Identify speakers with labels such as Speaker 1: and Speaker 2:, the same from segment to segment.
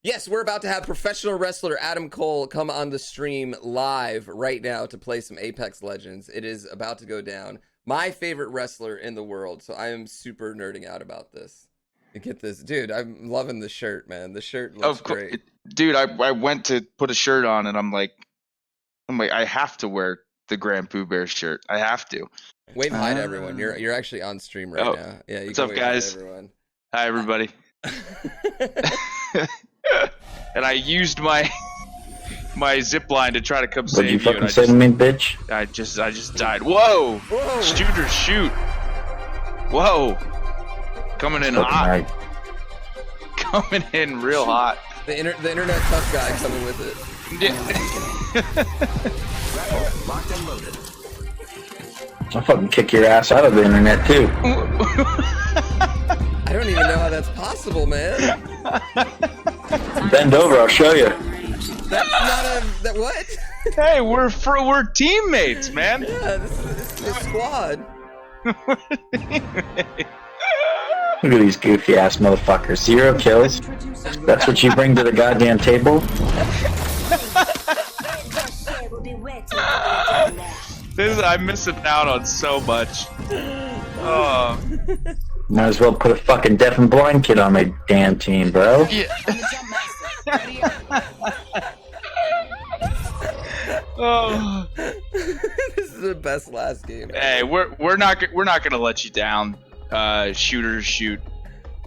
Speaker 1: Yes, we're about to have professional wrestler Adam Cole come on the stream live right now to play some Apex Legends. It is about to go down. My favorite wrestler in the world, so I am super nerding out about this. And get this, dude, I'm loving the shirt, man. The shirt looks great.
Speaker 2: Dude, I went to put a shirt on and I'm like, I have to wear the Grand Pooh Bear shirt. I have to.
Speaker 1: Wave hi to everyone. You're actually on stream right now. Yeah,
Speaker 2: what's up, guys?
Speaker 1: Everyone.
Speaker 2: Hi, everybody. And I used my zip line to try to come save you.
Speaker 3: You fucking save me, bitch.
Speaker 2: I just died. Whoa!
Speaker 1: Whoa!
Speaker 2: Shooter, shoot! Whoa! Coming in hot.
Speaker 3: Right.
Speaker 2: Coming in real hot.
Speaker 1: The internet tough guy coming with it.
Speaker 2: Yeah.
Speaker 4: Locked and loaded.
Speaker 3: I'll fucking kick your ass out of the internet too.
Speaker 1: I don't even know how that's possible, man.
Speaker 3: Bend over, I'll show you.
Speaker 1: That's not that what?
Speaker 2: Hey, we're teammates, man.
Speaker 1: Yeah, this is a squad.
Speaker 3: Look at these goofy ass motherfuckers. 0 kills. That's what you bring to the goddamn table?
Speaker 2: I'm missing out on so much. Oh.
Speaker 3: Might as well put a fucking deaf and blind kid on my damn team, bro.
Speaker 2: Yeah. Oh.
Speaker 1: This is the best last game.
Speaker 2: Hey, we're not gonna let you down. Shooters shoot.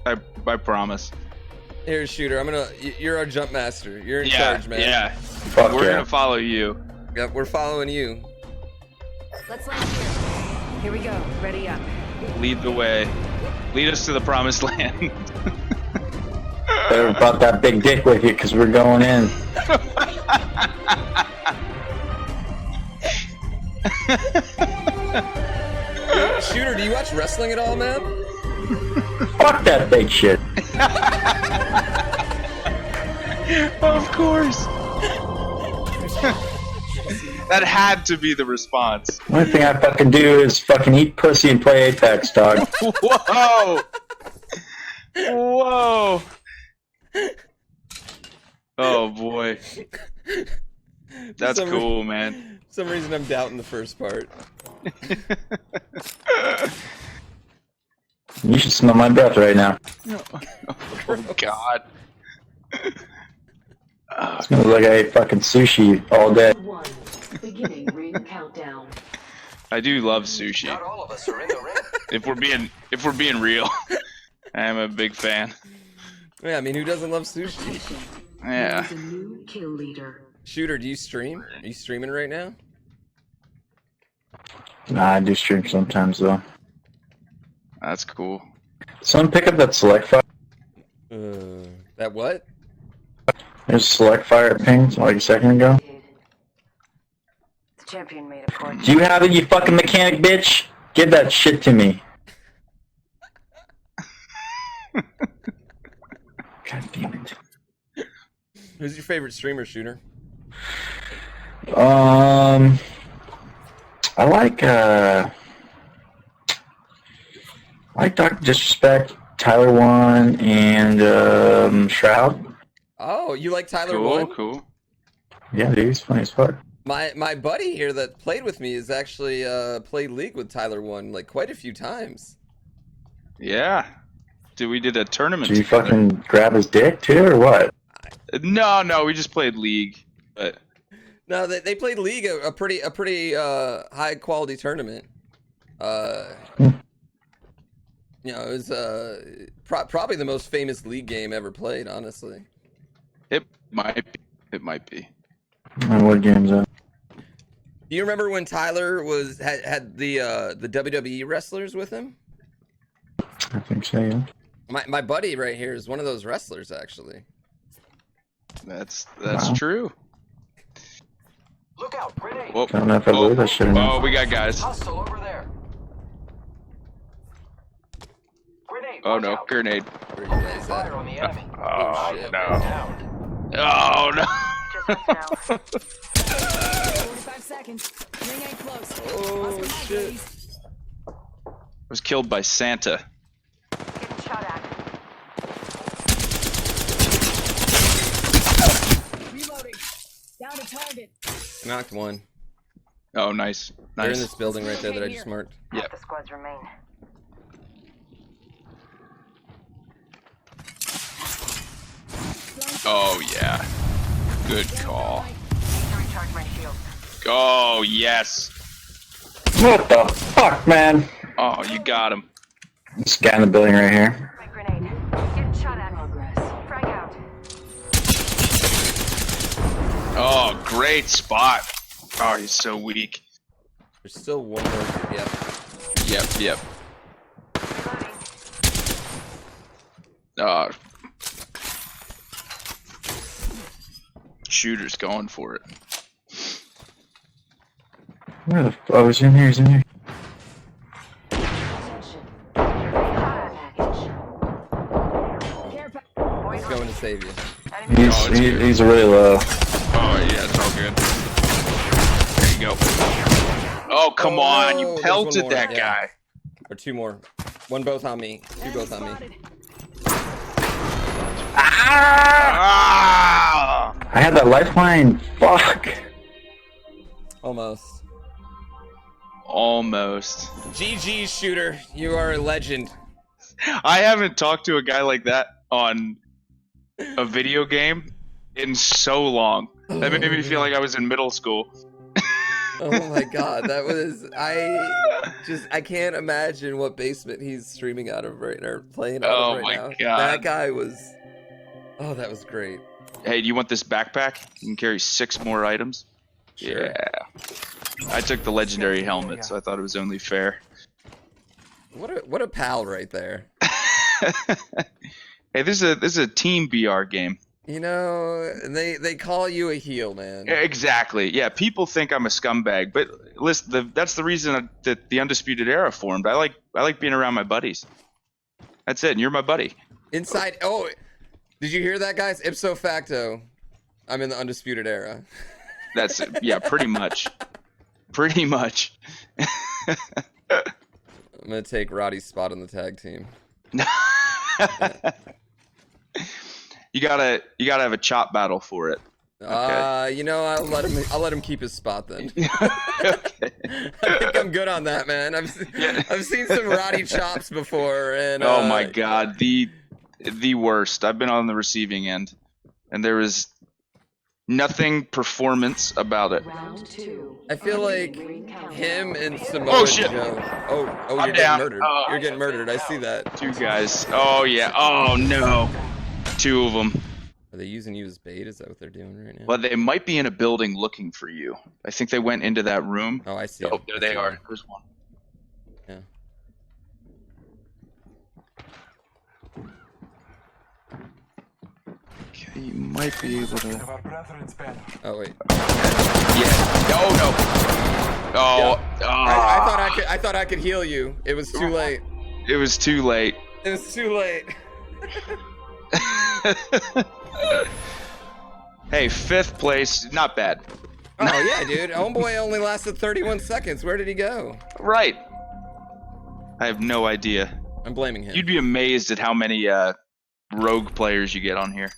Speaker 2: I promise.
Speaker 1: Here, shooter. You're our jump master. You're in charge, man.
Speaker 2: Yeah.
Speaker 3: Fuck
Speaker 2: We're
Speaker 3: yeah.
Speaker 2: gonna follow you.
Speaker 1: Yep, we're following you.
Speaker 5: Let's land here. Here we go. Ready up.
Speaker 2: Lead the way. Lead us to the promised land.
Speaker 3: Better brought that big dick with you, because we're going in.
Speaker 1: Yo, shooter, do you watch wrestling at all, man?
Speaker 3: Fuck that big shit.
Speaker 2: Of course. That had to be the response.
Speaker 3: The only thing I fucking do is fucking eat pussy and play Apex, dog.
Speaker 2: Whoa! Whoa! Oh boy. That's cool, man.
Speaker 1: For some reason I'm doubting the first part.
Speaker 3: You should smell my breath right now.
Speaker 2: Oh god.
Speaker 3: Smells like I ate fucking sushi all day.
Speaker 5: Beginning ring countdown.
Speaker 2: I do love sushi.
Speaker 4: Not all of us are in the ring.
Speaker 2: If we're being real, I am a big fan.
Speaker 1: Yeah, I mean, who doesn't love sushi?
Speaker 2: Yeah.
Speaker 5: There's a new kill leader.
Speaker 1: Shooter, do you stream? Are you streaming right now?
Speaker 3: Nah, I do stream sometimes though.
Speaker 2: That's cool.
Speaker 3: Someone pick up that select fire.
Speaker 1: That what?
Speaker 3: There's select fire ping like a second ago.
Speaker 5: The champion made a point.
Speaker 3: Do you have it, you fucking mechanic bitch? Give that shit to me. God damn it.
Speaker 1: Who's your favorite streamer, shooter?
Speaker 3: I like Dr. Disrespect, Tyler One, and Shroud.
Speaker 1: Oh, you like Tyler One?
Speaker 2: Cool.
Speaker 3: Yeah, dude, he's funny as fuck.
Speaker 1: My buddy here that played with me has actually played League with Tyler One like quite a few times.
Speaker 2: Yeah. Dude, we did a tournament
Speaker 3: Did you
Speaker 2: together.
Speaker 3: fucking grab his dick too, or what?
Speaker 2: No, we just played League. But
Speaker 1: No, they played League, a pretty high quality tournament. You know, it was probably the most famous League game ever played, honestly.
Speaker 2: it might be.
Speaker 3: What game's that?
Speaker 1: Do you remember when Tyler had the WWE wrestlers with him?
Speaker 3: I think so, yeah.
Speaker 1: My buddy right here is one of those wrestlers, actually.
Speaker 2: That's
Speaker 3: Wow.
Speaker 2: true.
Speaker 4: Look out, grenade.
Speaker 2: Whoa.
Speaker 3: I don't know if I believe that shit or not.
Speaker 2: Oh, we got guys.
Speaker 4: Hostile over there. Grenade.
Speaker 2: Oh
Speaker 4: watch
Speaker 2: no,
Speaker 4: out.
Speaker 2: grenade.
Speaker 1: Where you guys
Speaker 4: Fire
Speaker 1: at?
Speaker 4: on the enemy.
Speaker 2: Oh
Speaker 1: shit.
Speaker 2: no.
Speaker 4: Down.
Speaker 2: Oh no.
Speaker 5: Just now. 45 seconds. Ring ain't close.
Speaker 1: Oh shit!
Speaker 2: Was killed by Santa.
Speaker 5: Getting shot at.
Speaker 1: Knocked one.
Speaker 2: Oh, nice.
Speaker 1: They're in
Speaker 2: Nice.
Speaker 1: this building right there that I just marked.
Speaker 2: Yep.
Speaker 5: The squads remain.
Speaker 2: Oh, yeah. Good call.
Speaker 5: Recharge my shield.
Speaker 2: Oh, yes.
Speaker 3: What the fuck, man?
Speaker 2: Oh, you got him.
Speaker 3: Scan the building right here.
Speaker 5: My grenade. Getting shot at. Progress. Frag out.
Speaker 2: Oh, great spot. Oh, he's so weak.
Speaker 1: There's still one more. Yep.
Speaker 2: Yep.
Speaker 5: Reloading.
Speaker 2: Shooter's going for it.
Speaker 3: Where the oh, he's in here, he's in here.
Speaker 5: Attention. Package. Care
Speaker 1: He's going to save you.
Speaker 3: He's really low.
Speaker 2: Oh, yeah, it's all good. There you go. Oh, come on.
Speaker 1: no,
Speaker 2: You
Speaker 1: there's
Speaker 2: pelted
Speaker 1: one more,
Speaker 2: that
Speaker 1: yeah.
Speaker 2: guy.
Speaker 1: Or two more. One both on me. Two both on me.
Speaker 2: Ah!
Speaker 3: I had that lifeline. Fuck.
Speaker 1: Almost.
Speaker 2: Almost.
Speaker 1: GG, shooter. You are a legend.
Speaker 2: I haven't talked to a guy like that on a video game in so long. That made me feel like I was in middle school.
Speaker 1: Oh my god, that was I can't imagine what basement he's streaming out of right now, playing out of right now.
Speaker 2: Oh my god.
Speaker 1: That guy was that was great.
Speaker 2: Hey, do you want this backpack? You can carry 6 more items.
Speaker 1: Sure.
Speaker 2: Yeah. I took the legendary helmet, so I thought it was only fair.
Speaker 1: What a pal right there.
Speaker 2: Hey, this is a team BR game.
Speaker 1: You know, they call you a heel, man.
Speaker 2: Exactly. Yeah, people think I'm a scumbag, but listen, that's the reason that the Undisputed Era formed. I like being around my buddies. That's it. And you're my buddy.
Speaker 1: Inside. Oh, did you hear that, guys? Ipso facto, I'm in the Undisputed Era.
Speaker 2: That's it. Yeah, pretty much. Pretty much.
Speaker 1: I'm gonna take Roddy's spot on the tag team.
Speaker 2: You gotta have a chop battle for it. Okay.
Speaker 1: You know, I'll let him keep his spot then.
Speaker 2: Okay.
Speaker 1: I think I'm good on that, man. I've seen some Roddy chops before, and
Speaker 2: Oh my god, the worst. I've been on the receiving end, and there was nothing performance about it.
Speaker 5: Round 2.
Speaker 1: I feel like him and Samoa
Speaker 2: Oh, shit.
Speaker 1: Joe. Oh,
Speaker 2: I'm
Speaker 1: you're getting
Speaker 2: down.
Speaker 1: murdered.
Speaker 2: Oh.
Speaker 1: You're getting murdered. I see that.
Speaker 2: 2 guys. Oh yeah. Oh no. 2 of them.
Speaker 1: Are they using you as bait? Is that what they're doing right now?
Speaker 2: Well, they might be in a building looking for you. I think they went into that room.
Speaker 1: Oh, I see.
Speaker 2: Oh,
Speaker 1: it.
Speaker 2: there
Speaker 1: I
Speaker 2: they
Speaker 1: see
Speaker 2: are.
Speaker 1: it.
Speaker 2: There's one.
Speaker 1: Yeah.
Speaker 2: Okay, you might be able to.
Speaker 1: Oh wait.
Speaker 2: Yeah. Oh no. Oh.
Speaker 1: I thought I could heal you. It was too late.
Speaker 2: It was too late.
Speaker 1: It was too late.
Speaker 2: Hey, 5th place, not bad.
Speaker 1: Oh yeah, dude. Homeboy only lasted 31 seconds. Where did he go?
Speaker 2: Right. I have no idea.
Speaker 1: I'm blaming him.
Speaker 2: You'd be amazed at how many rogue players you get on here.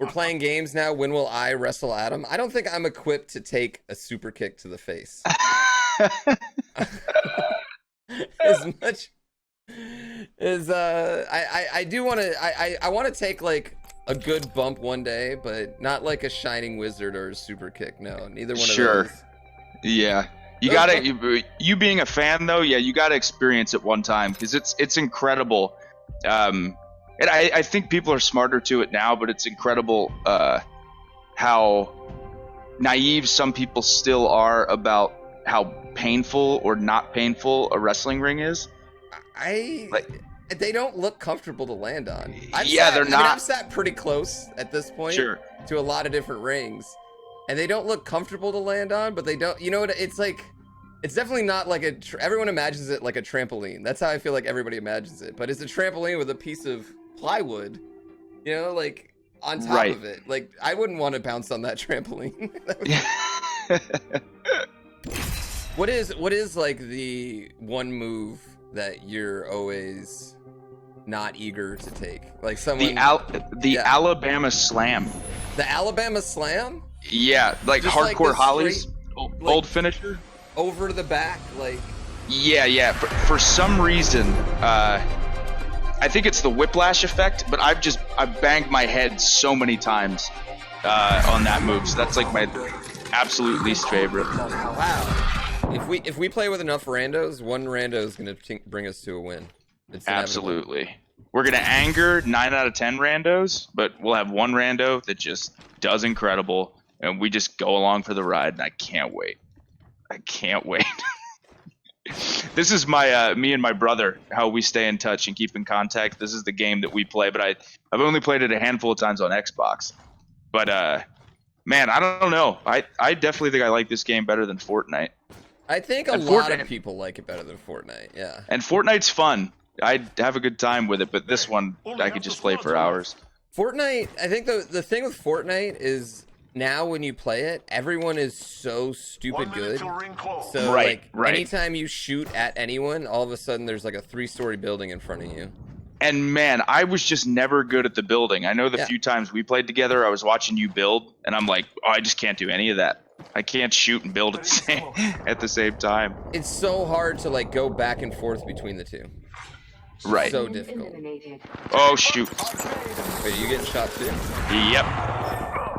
Speaker 1: We're playing games now. When will I wrestle Adam? I don't think I'm equipped to take a super kick to the face. As much as I do want to, I want to take like a good bump one day, but not like a shining wizard or a super kick. No, neither one of those.
Speaker 2: Yeah. You gotta, you being a fan though, yeah, you gotta experience it one time because it's incredible. And I think people are smarter to it now, but it's incredible how naive some people still are about how painful or not painful a wrestling ring is.
Speaker 1: They don't look comfortable to land on.
Speaker 2: They're not.
Speaker 1: I've sat pretty close at this point to a lot of different rings, and they don't look comfortable to land on, but they don't, you know what, it's like, it's definitely not like everyone imagines it like a trampoline. That's how I feel like everybody imagines it, but it's a trampoline with a piece of plywood, you know, like on top of it. Like, I wouldn't want to bounce on that trampoline. What is like the one move that you're always not eager to take? Like someone
Speaker 2: the Alabama Slam.
Speaker 1: The Alabama Slam?
Speaker 2: Yeah, like
Speaker 1: Just
Speaker 2: hardcore
Speaker 1: like
Speaker 2: hollies. Old finisher.
Speaker 1: over the back, like.
Speaker 2: Yeah. For some reason, I think it's the whiplash effect, but I've banged my head so many times on that move. So that's like my absolute least favorite.
Speaker 1: Wow. If we play with enough randos, one rando is gonna bring us to a win. It's inevitable.
Speaker 2: Absolutely. We're gonna anger 9 out of 10 randos, but we'll have one rando that just does incredible, and we just go along for the ride. And I can't wait. This is my me and my brother, how we stay in touch and keep in contact. This is the game that we play, but I've only played it a handful of times on Xbox. But man, I don't know. I definitely think I like this game better than Fortnite.
Speaker 1: I think a lot of people like it better than Fortnite. Yeah.
Speaker 2: And Fortnite's fun. I have a good time with it, but this one I could just play for hours.
Speaker 1: Fortnite, I think the thing with Fortnite is now when you play it, everyone is so stupid good. So
Speaker 2: right.
Speaker 1: Anytime you shoot at anyone, all of a sudden there's like a 3-story building in front of you.
Speaker 2: And man, I was just never good at the building. I know the few times we played together, I was watching you build, and I'm like, oh, I just can't do any of that. I can't shoot and build at the same time.
Speaker 1: It's so hard to like go back and forth between the two.
Speaker 2: Right.
Speaker 1: So difficult.
Speaker 2: Oh shoot.
Speaker 1: Wait, you getting shot too?
Speaker 2: Yep.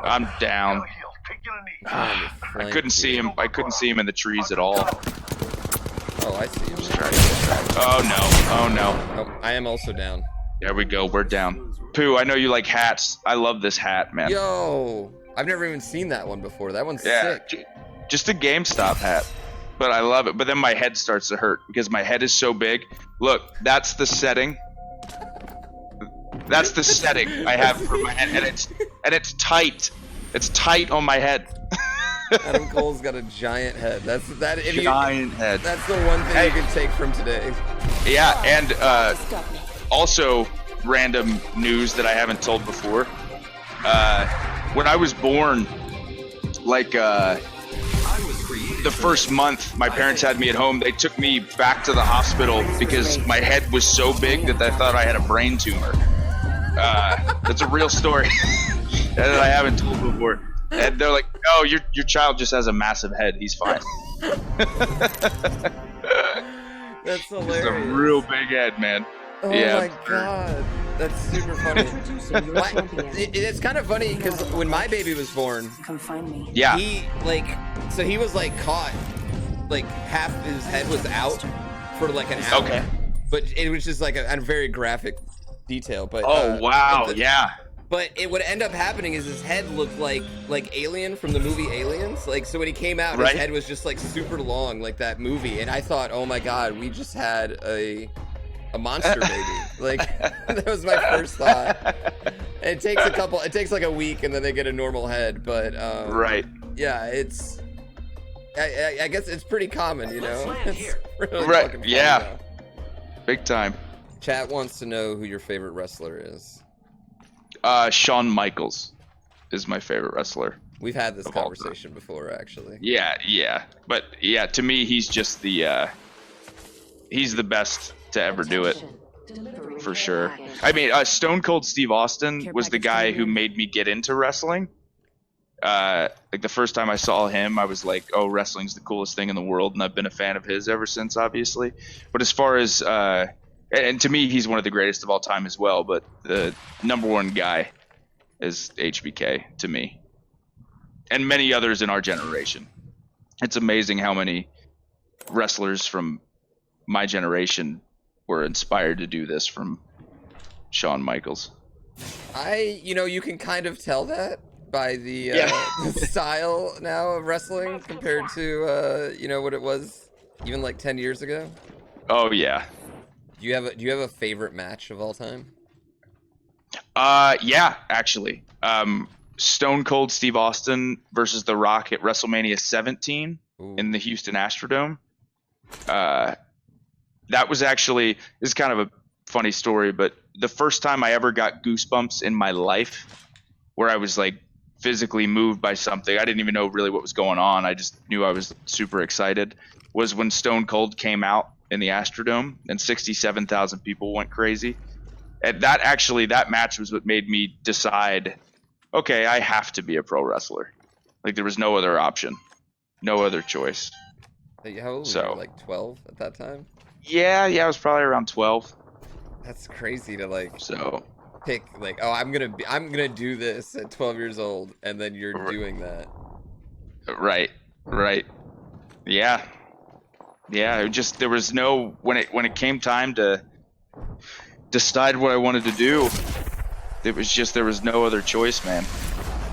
Speaker 2: I'm down.
Speaker 1: I
Speaker 2: couldn't see him. I couldn't see him in the trees at all.
Speaker 1: Oh, I see him.
Speaker 2: Oh no. Oh no.
Speaker 1: Oh, I am also down.
Speaker 2: There we go. We're down. Pooh, I know you like hats. I love this hat, man.
Speaker 1: Yo, I've never even seen that one before. That one's sick.
Speaker 2: Just a GameStop hat. But I love it. But then my head starts to hurt because my head is so big. Look, that's the setting. That's the setting I have for my head, and it's tight. It's tight on my head.
Speaker 1: Adam Cole's got a giant head. That's that.
Speaker 2: Giant head.
Speaker 1: That's the one thing you can take from today.
Speaker 2: Yeah, and also random news that I haven't told before. When I was born, like the first month my parents had me at home, they took me back to the hospital because my head was so big that they thought I had a brain tumor. That's a real story that I haven't told before. And they're like, "No, your child just has a massive head. He's fine."
Speaker 1: That's hilarious.
Speaker 2: It's a real big head, man.
Speaker 1: Oh my god, that's super funny. It's kind of funny because when my baby was born,
Speaker 5: Come find me.
Speaker 2: Yeah.
Speaker 1: he was like caught, like half his head was out for like an hour.
Speaker 2: Okay.
Speaker 1: But it was just like a very graphic detail. But
Speaker 2: Oh wow,
Speaker 1: but
Speaker 2: yeah.
Speaker 1: But what ended up happening is his head looked like Alien from the movie Aliens. Like, so when he came out, his head was just like super long, like that movie. And I thought, oh my god, we just had a monster baby. Like, that was my first thought. And it takes like a week, and then they get a normal head. But yeah, it's I guess it's pretty common, you know. It's really fucking funny, though.
Speaker 2: Big time.
Speaker 1: Chat wants to know who your favorite wrestler is.
Speaker 2: Shawn Michaels is my favorite wrestler.
Speaker 1: We've had this conversation before, actually.
Speaker 2: Yeah. But yeah, to me, he's just he's the best to ever do it, for sure. I mean, Stone Cold Steve Austin was the guy who made me get into wrestling. Like the first time I saw him, I was like, "Oh, wrestling's the coolest thing in the world," and I've been a fan of his ever since, obviously. But as far as and to me, he's one of the greatest of all time as well. But the number one guy is HBK to me, and many others in our generation. It's amazing how many wrestlers from my generation were inspired to do this from Shawn Michaels.
Speaker 1: You can kind of tell that by the style now of wrestling compared to what it was even like 10 years ago.
Speaker 2: Oh yeah.
Speaker 1: Do you have a favorite match of all time?
Speaker 2: Yeah, actually. Stone Cold Steve Austin versus The Rock at WrestleMania 17 in the Houston Astrodome. That was actually, this is kind of a funny story, but the first time I ever got goosebumps in my life, where I was like physically moved by something, I didn't even know really what was going on, I just knew I was super excited, was when Stone Cold came out in the Astrodome and 67,000 people went crazy. And that match was what made me decide, okay, I have to be a pro wrestler. Like, there was no other option. No other choice.
Speaker 1: Like, how old were
Speaker 2: So-
Speaker 1: you? Like 12 at that time?
Speaker 2: Yeah, I was probably around 12.
Speaker 1: That's crazy to like
Speaker 2: So
Speaker 1: pick like, oh, I'm gonna do this at 12 years old, and then you're
Speaker 2: Right.
Speaker 1: doing that.
Speaker 2: right. Yeah. It just there was no when it came time to decide what I wanted to do. It was just there was no other choice, man.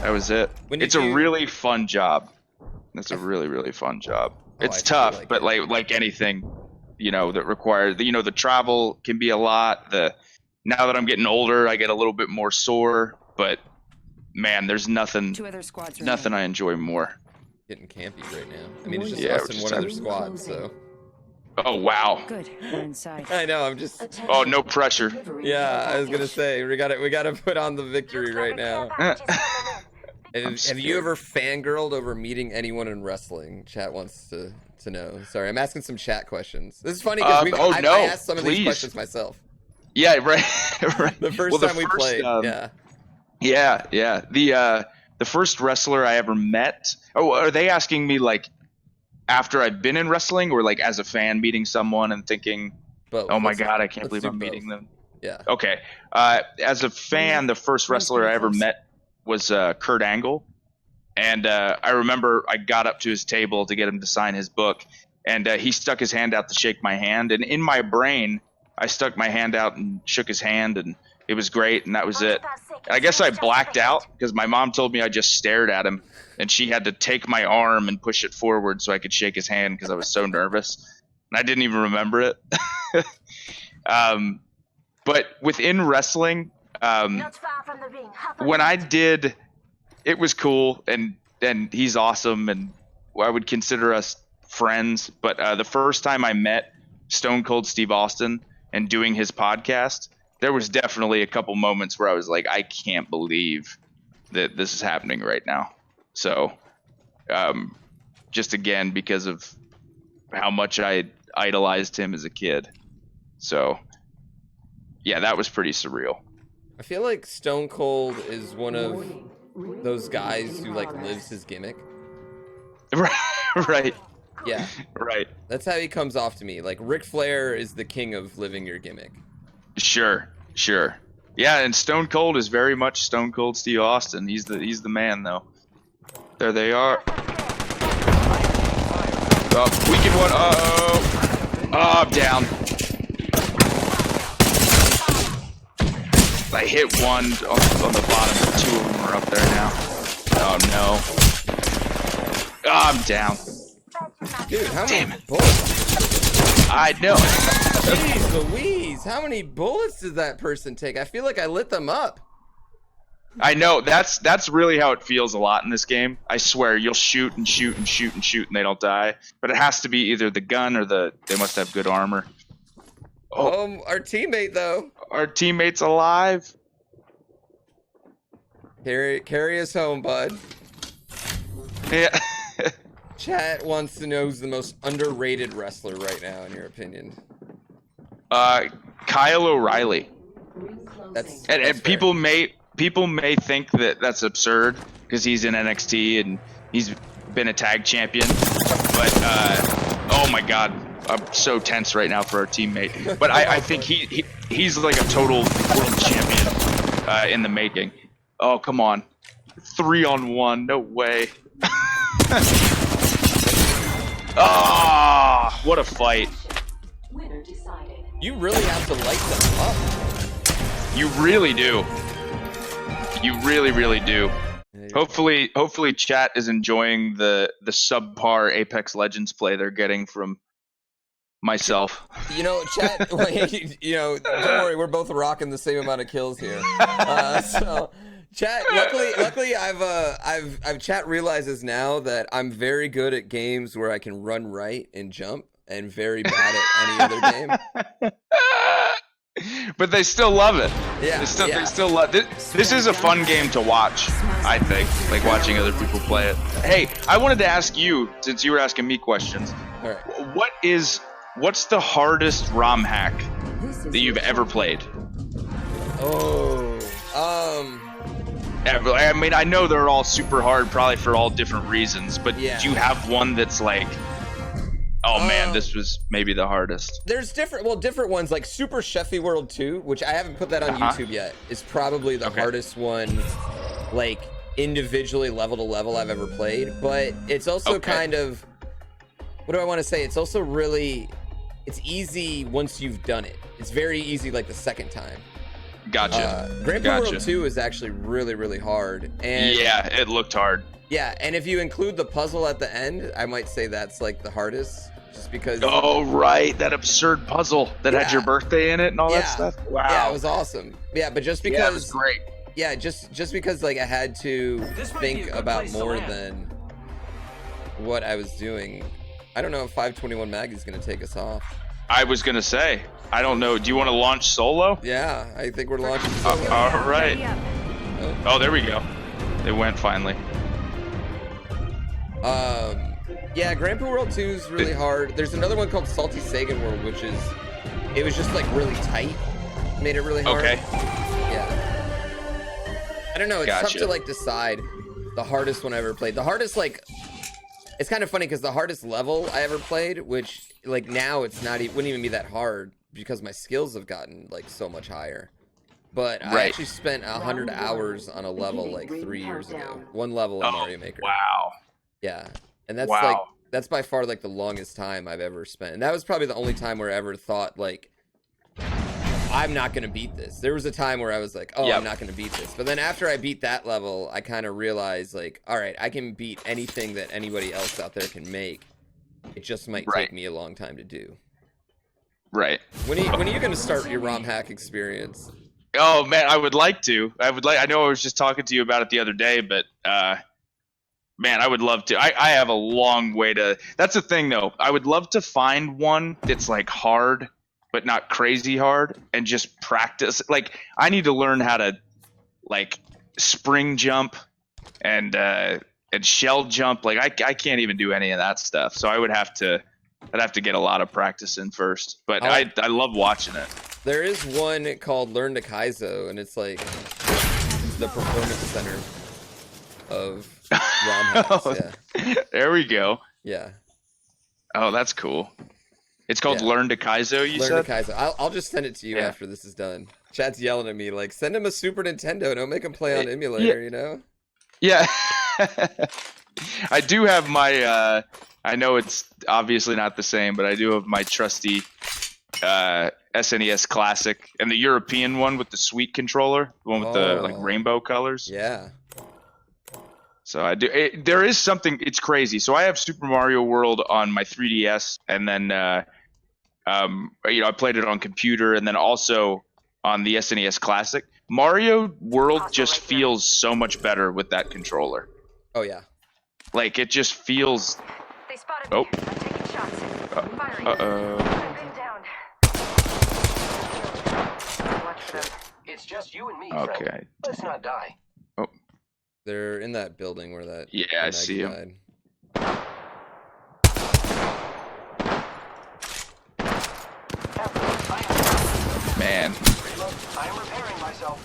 Speaker 2: That was it.
Speaker 1: When did
Speaker 2: It's a
Speaker 1: you-
Speaker 2: really fun job. It's a really fun job.
Speaker 1: Oh,
Speaker 2: It's
Speaker 1: I feel
Speaker 2: tough,
Speaker 1: like
Speaker 2: but
Speaker 1: it.
Speaker 2: like anything, that requires the travel can be a lot. Now that I'm getting older, I get a little bit more sore, but man, there's nothing
Speaker 5: 2 other squads
Speaker 2: I enjoy more.
Speaker 1: Getting campy right now. I mean, it's just
Speaker 2: Yeah,
Speaker 1: us
Speaker 2: we're
Speaker 1: and
Speaker 2: just
Speaker 1: one other
Speaker 2: having-
Speaker 1: squad, so.
Speaker 2: Oh wow.
Speaker 5: Good. We're inside.
Speaker 1: I know. I'm just.
Speaker 2: Oh, no pressure.
Speaker 1: Yeah, I was gonna say we gotta put on the victory right now. Have you ever fangirled over meeting anyone in wrestling? Chat wants to know. Sorry, I'm asking some chat questions. This is funny because I asked some of these
Speaker 2: please.
Speaker 1: questions myself.
Speaker 2: Yeah, right. Right.
Speaker 1: The first
Speaker 2: Well, the
Speaker 1: time we
Speaker 2: first,
Speaker 1: played. Yeah.
Speaker 2: Yeah. The first wrestler I ever met. Oh, are they asking me like after I've been in wrestling, or like as a fan meeting someone and thinking,
Speaker 1: But
Speaker 2: oh my
Speaker 1: let's-
Speaker 2: god, I can't
Speaker 1: let's
Speaker 2: believe
Speaker 1: do
Speaker 2: I'm meeting
Speaker 1: both.
Speaker 2: them?
Speaker 1: Yeah.
Speaker 2: Okay. As a fan, the first wrestler I ever met was Kurt Angle, and I remember I got up to his table to get him to sign his book, and he stuck his hand out to shake my hand, and in my brain, I stuck my hand out and shook his hand, and it was great, and that was it. I guess I blacked out because my mom told me I just stared at him, and she had to take my arm and push it forward so I could shake his hand because I was so nervous, and I didn't even remember it. But within wrestling, when I did, it was cool, and he's awesome, and I would consider us friends. But the first time I met Stone Cold Steve Austin and doing his podcast, there was definitely a couple moments where I was like, I can't believe that this is happening right now. So, just again, because of how much I idolized him as a kid. So, yeah, that was pretty surreal.
Speaker 1: I feel like Stone Cold is one of those guys who like lives his gimmick.
Speaker 2: Right.
Speaker 1: Yeah.
Speaker 2: Right.
Speaker 1: That's how he comes off to me. Like Ric Flair is the king of living your gimmick.
Speaker 2: Sure. Yeah, and Stone Cold is very much Stone Cold Steve Austin. He's the man, though. There they are. Oh, we can one. Oh, I'm down. I hit one on the bottom, but 2 of them are up there now. Oh no. Oh, I'm down.
Speaker 1: Dude, how
Speaker 2: Damn
Speaker 1: many
Speaker 2: it.
Speaker 1: bullets?
Speaker 2: I know.
Speaker 1: Jeez Louise, how many bullets did that person take? I feel like I lit them up.
Speaker 2: I know, that's really how it feels a lot in this game. I swear, you'll shoot and shoot and shoot and shoot and they don't die. But it has to be either the gun or they must have good armor. Oh,
Speaker 1: Our teammate though.
Speaker 2: our teammate's alive.
Speaker 1: Carry us home, bud.
Speaker 2: Yeah.
Speaker 1: Chat wants to know who's the most underrated wrestler right now, in your opinion.
Speaker 2: Kyle O'Reilly.
Speaker 1: That's
Speaker 2: And
Speaker 1: fair.
Speaker 2: people may think that that's absurd because he's in NXT and he's been a tag champion. But oh my god, I'm so tense right now for our teammate. But I think he's like a total world champion in the making. Oh come on, 3-on-1, no way. Ah, what a fight!
Speaker 1: You really have to light them up.
Speaker 2: You really do. You really do. Hopefully chat is enjoying the subpar Apex Legends play they're getting from myself.
Speaker 1: You know, chat. Don't worry, we're both rocking the same amount of kills here. So, chat. Luckily, I've chat realizes now that I'm very good at games where I can run right and jump, and very bad at any other game.
Speaker 2: But they still love it.
Speaker 1: Yeah,
Speaker 2: They still love this. This is a fun game to watch, I think, like watching other people play it. Hey, I wanted to ask you, since you were asking me questions,
Speaker 1: All right.
Speaker 2: what's the hardest ROM hack that you've ever played?
Speaker 1: Oh,
Speaker 2: Yeah, but I mean, I know they're all super hard, probably for all different reasons. But
Speaker 1: Yeah.
Speaker 2: do you have one that's like, oh man, this was maybe the hardest?
Speaker 1: There's different ones, like Super Chefy World 2, which I haven't put that on YouTube yet, is probably the hardest one, like individually level to level I've ever played. But it's also kind of, what do I want to say? It's also really, it's easy once you've done it. It's very easy like the second time.
Speaker 2: Gotcha.
Speaker 1: Grandpa World 2 is actually really, really hard. And
Speaker 2: yeah, it looked hard.
Speaker 1: yeah, and if you include the puzzle at the end, I might say that's like the hardest, just because.
Speaker 2: Oh right, that absurd puzzle that had your birthday in it and all that stuff. Wow.
Speaker 1: Yeah, it was awesome. Yeah, but just because.
Speaker 2: Yeah, it was great.
Speaker 1: Yeah, just because like I had to think about more than what I was doing. I don't know if 521 Maggie's gonna take us off.
Speaker 2: I was gonna say, I don't know. Do you want to launch solo?
Speaker 1: Yeah, I think we're launching solo.
Speaker 2: All right. Oh, there we go. It went finally.
Speaker 1: Yeah, Grandpa World 2 is really hard. There's another one called Salty Sagan World, which is, it was just like really tight. Made it really hard.
Speaker 2: Okay.
Speaker 1: Yeah. I don't know, it's tough to like decide the hardest one I ever played. The hardest, like, it's kind of funny because the hardest level I ever played, which like now it's not, wouldn't even be that hard because my skills have gotten like so much higher. But I actually spent 100 hours on a level like 3 years ago. One level in Mario Maker.
Speaker 2: Wow.
Speaker 1: Yeah. And that's like, that's by far like the longest time I've ever spent. And that was probably the only time where I ever thought like, I'm not going to beat this. There was a time where I was like, oh, I'm not going to beat this. But then after I beat that level, I kind of realized like, all right, I can beat anything that anybody else out there can make. It just might take me a long time to do.
Speaker 2: Right.
Speaker 1: When are you going to start your ROM hack experience?
Speaker 2: Oh man, I would like to. I know I was just talking to you about it the other day, but man, I would love to. I have a long way to. That's the thing though. I would love to find one that's like hard, but not crazy hard, and just practice. Like I need to learn how to like spring jump and shell jump. Like I can't even do any of that stuff. So I'd have to get a lot of practice in first. But I love watching it.
Speaker 1: There is one called Learn to Kaizo, and it's like the performance center of ROM hacks. Yeah.
Speaker 2: There we go.
Speaker 1: Yeah.
Speaker 2: Oh, that's cool. It's called Learn to Kaizo, you said?
Speaker 1: Learn to Kaizo. I'll just send it to you after this is done. Chat's yelling at me like, send him a Super Nintendo. Don't make him play on emulator, you know?
Speaker 2: Yeah. I do have my, I know it's obviously not the same, but I do have my trusty SNES Classic and the European one with the sweet controller, the one with the like rainbow colors.
Speaker 1: Yeah.
Speaker 2: So I do. There is something. It's crazy. So I have Super Mario World on my 3DS, and then I played it on computer, and then also on the SNES Classic. Mario World just feels so much better with that controller.
Speaker 1: Oh yeah.
Speaker 2: Like it just feels.
Speaker 5: They spotted me. I'm taking shots. Firing.
Speaker 4: It's just you and me,
Speaker 2: Okay.
Speaker 4: friend. Let's not die.
Speaker 2: Oh.
Speaker 1: They're in that building where that.
Speaker 2: Yeah, I see him. Man.
Speaker 4: I am repairing myself.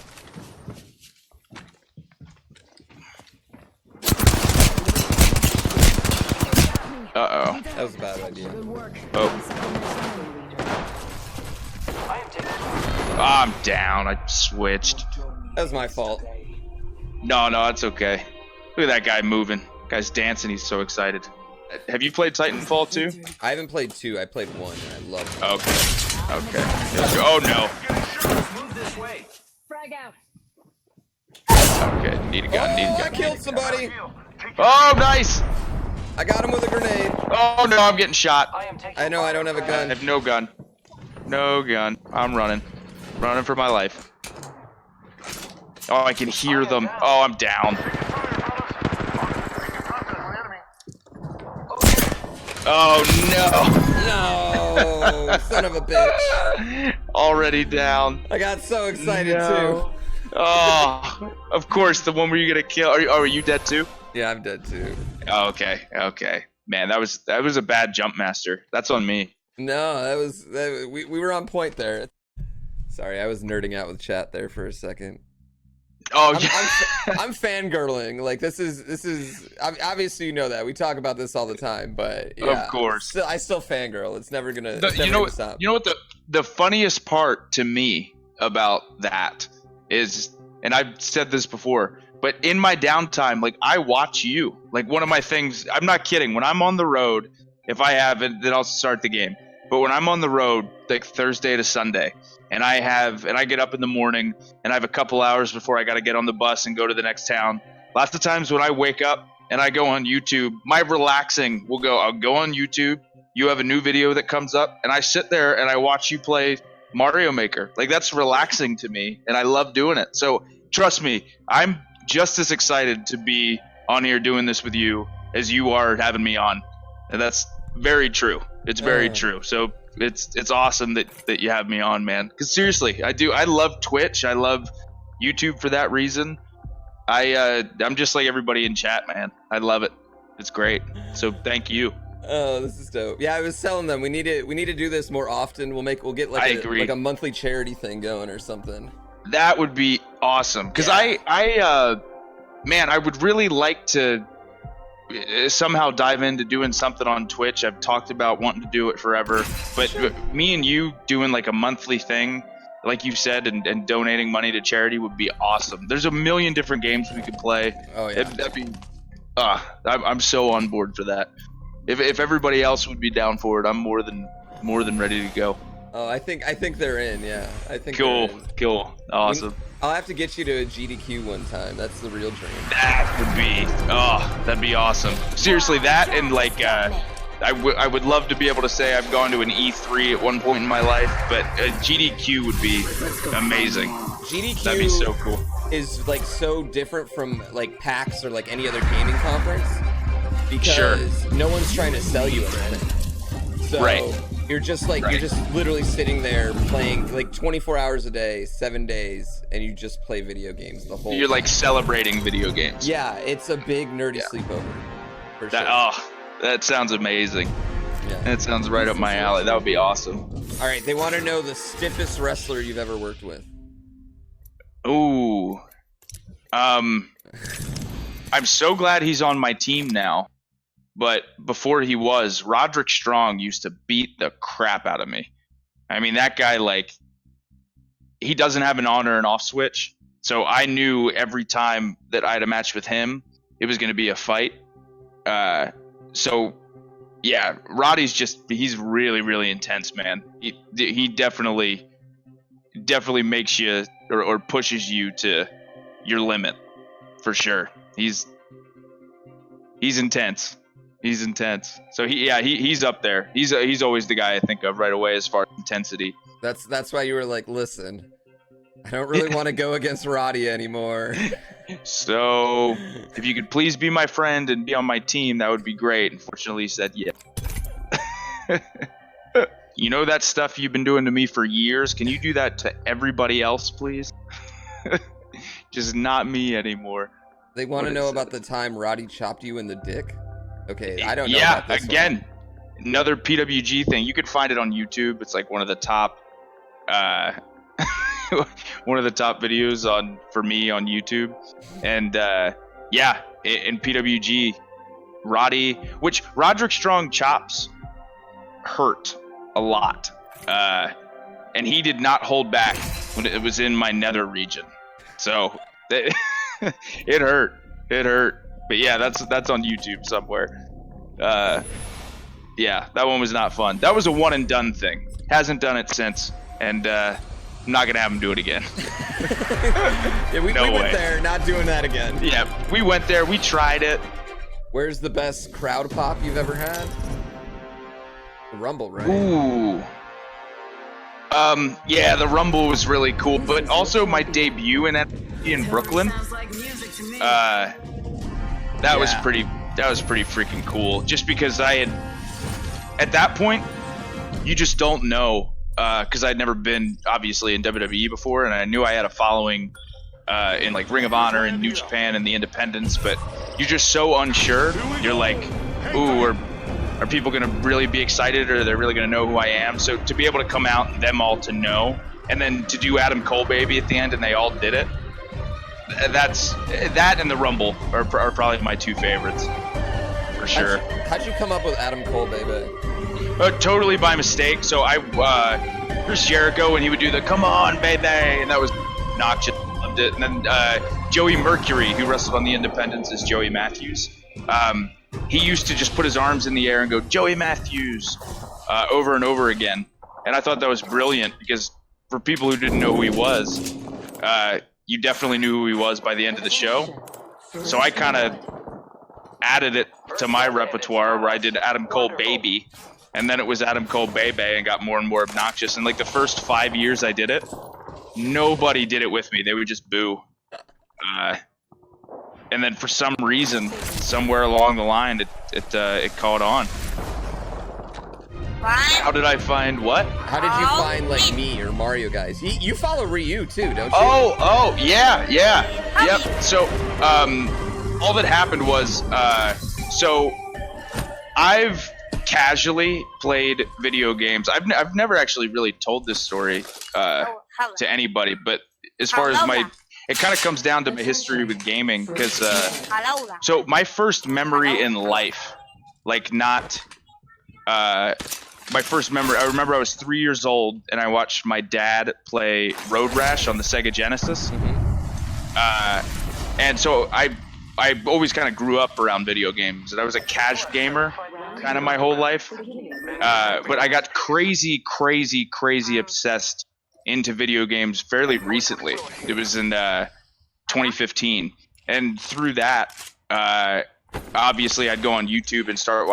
Speaker 2: Uh-oh.
Speaker 1: That was a bad idea.
Speaker 2: Oh.
Speaker 4: I am taking.
Speaker 2: I'm down. I switched.
Speaker 1: That was my fault.
Speaker 2: No, that's okay. Look at that guy moving. Guy's dancing. He's so excited. Have you played Titanfall 2?
Speaker 1: I haven't played 2. I played 1, and I loved it.
Speaker 2: Okay. Oh no.
Speaker 4: Move this way.
Speaker 5: Frag out.
Speaker 2: Okay. Need a gun. Need a
Speaker 1: I
Speaker 2: gun.
Speaker 1: killed somebody.
Speaker 2: Oh, nice.
Speaker 1: I got him with a grenade.
Speaker 2: Oh no, I'm getting shot.
Speaker 1: I know I don't have a
Speaker 2: I
Speaker 1: gun.
Speaker 2: have no gun. No gun. I'm running. Running for my life. Oh, I can hear them. Oh, I'm down. Oh
Speaker 1: No, son of a bitch.
Speaker 2: no. Already down.
Speaker 1: I got so excited too.
Speaker 2: Oh, of course, the one where you gonna kill. Are you dead too?
Speaker 1: Yeah, I'm dead too.
Speaker 2: Oh, okay. Man, that was a bad jump master. That's on me.
Speaker 1: No, we were on point there. Sorry, I was nerding out with chat there for a second.
Speaker 2: Oh,
Speaker 1: I'm fangirling. Like this is obviously you know that we talk about this all the time, but yeah,
Speaker 2: of course.
Speaker 1: I still fangirl. It's never gonna.
Speaker 2: You know what the funniest part to me about that is, and I've said this before, but in my downtime, like I watch you. Like one of my things, I'm not kidding. When I'm on the road, if I have it, then I'll start the game. But when I'm on the road, like Thursday to Sunday, and I get up in the morning and I have a couple hours before I got to get on the bus and go to the next town. Lots of times when I wake up and I go on YouTube, my relaxing will go, I'll go on YouTube. You have a new video that comes up and I sit there and I watch you play Mario Maker. Like that's relaxing to me and I love doing it. So trust me, I'm just as excited to be on here doing this with you as you are having me on. And that's very true. It's very true. So it's awesome that you have me on, man. Because seriously, I love Twitch. I love YouTube for that reason. I'm just like everybody in chat, man. I love it. It's great. So thank you.
Speaker 1: Oh, this is dope. Yeah, I was telling them we need to do this more often. We'll get like a monthly charity thing going or something.
Speaker 2: That would be awesome. Because I would really like to somehow dive into doing something on Twitch. I've talked about wanting to do it forever, but me and you doing like a monthly thing, like you said, and donating money to charity would be awesome. There's a million different games we could play. Oh yeah, that'd be. I'm so on board for that. If everybody else would be down for it, I'm more than ready to go.
Speaker 1: Oh, I think they're in. Yeah, I think.
Speaker 2: Cool, awesome.
Speaker 1: I'll have to get you to a GDQ one time. That's the real dream.
Speaker 2: That'd be awesome. Seriously, that and like, I would love to be able to say I've gone to an E3 at one point in my life, but a GDQ would be amazing.
Speaker 1: GDQ
Speaker 2: that'd be so cool.
Speaker 1: Is like so different from like PAX or like any other gaming conference because no one's trying to sell you anything. So you're just like you're just literally sitting there playing like 24 hours a day, 7 days, and you just play video games the whole
Speaker 2: You're
Speaker 1: time.
Speaker 2: like celebrating video games.
Speaker 1: Yeah, it's a big nerdy sleepover. For sure.
Speaker 2: That sounds amazing.
Speaker 1: Yeah.
Speaker 2: That sounds right up my alley. That would be awesome.
Speaker 1: All right, they want to know the stiffest wrestler you've ever worked with.
Speaker 2: Ooh. I'm so glad he's on my team now. But before he was, Roderick Strong used to beat the crap out of me. I mean, that guy, like, he doesn't have an on or an off switch. So I knew every time that I had a match with him, it was going to be a fight. So, yeah, Roddy's he's really, really intense, man. He definitely makes you or pushes you to your limit, for sure. He's intense. He's intense. So he's up there. He's always the guy I think of right away as far as intensity.
Speaker 1: That's why you were like, listen, I don't really want to go against Roddy anymore.
Speaker 2: So if you could please be my friend and be on my team, that would be great. Unfortunately, he said yeah. You know that stuff you've been doing to me for years? Can you do that to everybody else, please? Just not me anymore.
Speaker 1: They want to know about the time Roddy chopped you in the dick? Okay, I don't know.
Speaker 2: Yeah,
Speaker 1: about this
Speaker 2: again, another PWG thing. You could find it on YouTube. It's like one of the top videos for me on YouTube. And in PWG, Roderick Strong chops hurt a lot. And he did not hold back when it was in my nether region. So it hurt. It hurt. But yeah, that's on YouTube somewhere. Yeah, that one was not fun. That was a one and done thing. Hasn't done it since, and I'm not gonna have him do it again.
Speaker 1: Yeah, we went there, not doing that again.
Speaker 2: Yeah, we went there. We tried it.
Speaker 1: Where's the best crowd pop you've ever had? The Rumble, right?
Speaker 2: Ooh. Yeah, the Rumble was really cool, but also my debut in Brooklyn. That was pretty freaking cool. Just because I had, at that point, you just don't know, because I'd never been obviously in WWE before, and I knew I had a following in like Ring of Honor and New Japan and the Independents, but you're just so unsure. You're like, ooh, are people gonna really be excited, or are they really gonna know who I am? So to be able to come out and them all to know, and then to do Adam Cole BAYBAY at the end, and they all did it. that's that and the Rumble are probably my two favorites for sure.
Speaker 1: How'd you come up with Adam Cole BAYBAY?
Speaker 2: Totally by mistake. So Chris Jericho, and he would do the "Come on, baby," and that was obnoxious. Loved it. And then Joey Mercury, who wrestled on the Independents as Joey Matthews, he used to just put his arms in the air and go "Joey Matthews" over and over again. And I thought that was brilliant because for people who didn't know who he was, you definitely knew who he was by the end of the show. So I kind of added it to my repertoire where I did Adam Cole Baby, and then it was Adam Cole BAYBAY, and got more and more obnoxious. And like the first 5 years I did it, nobody did it with me. They would just boo. And then for some reason, somewhere along the line, it caught on. How did I find what?
Speaker 1: How did you find like me or Mario guys? You follow Ryu too, don't you?
Speaker 2: Oh, yeah. Yep. So, all that happened was, so I've casually played video games. I've never actually really told this story to anybody, but as far as it kind of comes down to my history with gaming, because so my first memory in life, like not my first memory, I remember I was 3 years old and I watched my dad play Road Rash on the Sega Genesis. And so I always kind of grew up around video games, and I was a casual gamer kind of my whole life. But I got crazy obsessed into video games fairly recently. It was in 2015. And through that, obviously I'd go on YouTube and start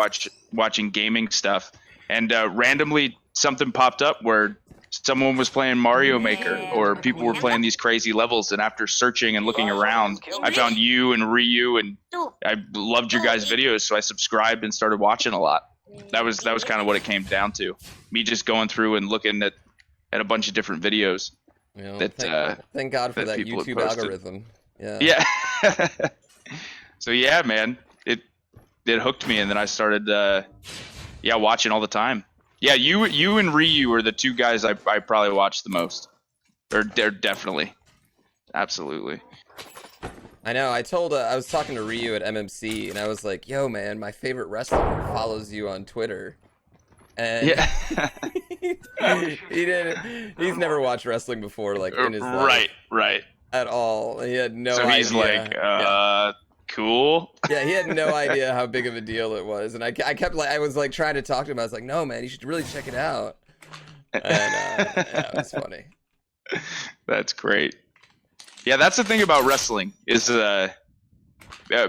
Speaker 2: watching gaming stuff. And randomly something popped up where someone was playing Mario Maker, or people were playing these crazy levels, and after searching and looking around, I found you and Ryu, and I loved your guys' videos, so I subscribed and started watching a lot. That was kind of what it came down to. Me just going through and looking at a bunch of different videos.
Speaker 1: Thank God for that YouTube algorithm.
Speaker 2: Yeah. So yeah, man, it hooked me, and then I started watching all the time. Yeah, you and Ryu are the two guys I probably watch the most. They're definitely, absolutely.
Speaker 1: I know. I was talking to Ryu at MMC, and I was like, "Yo, man, my favorite wrestler follows you on Twitter." And
Speaker 2: yeah,
Speaker 1: he's never watched wrestling before, like in his life.
Speaker 2: Right.
Speaker 1: At all. He had no idea.
Speaker 2: So he's like, cool.
Speaker 1: Yeah, he had no idea how big of a deal it was, and I was like trying to talk to him. I was like, "No, man, you should really check it out." And yeah, it was funny.
Speaker 2: That's great. Yeah, that's the thing about wrestling is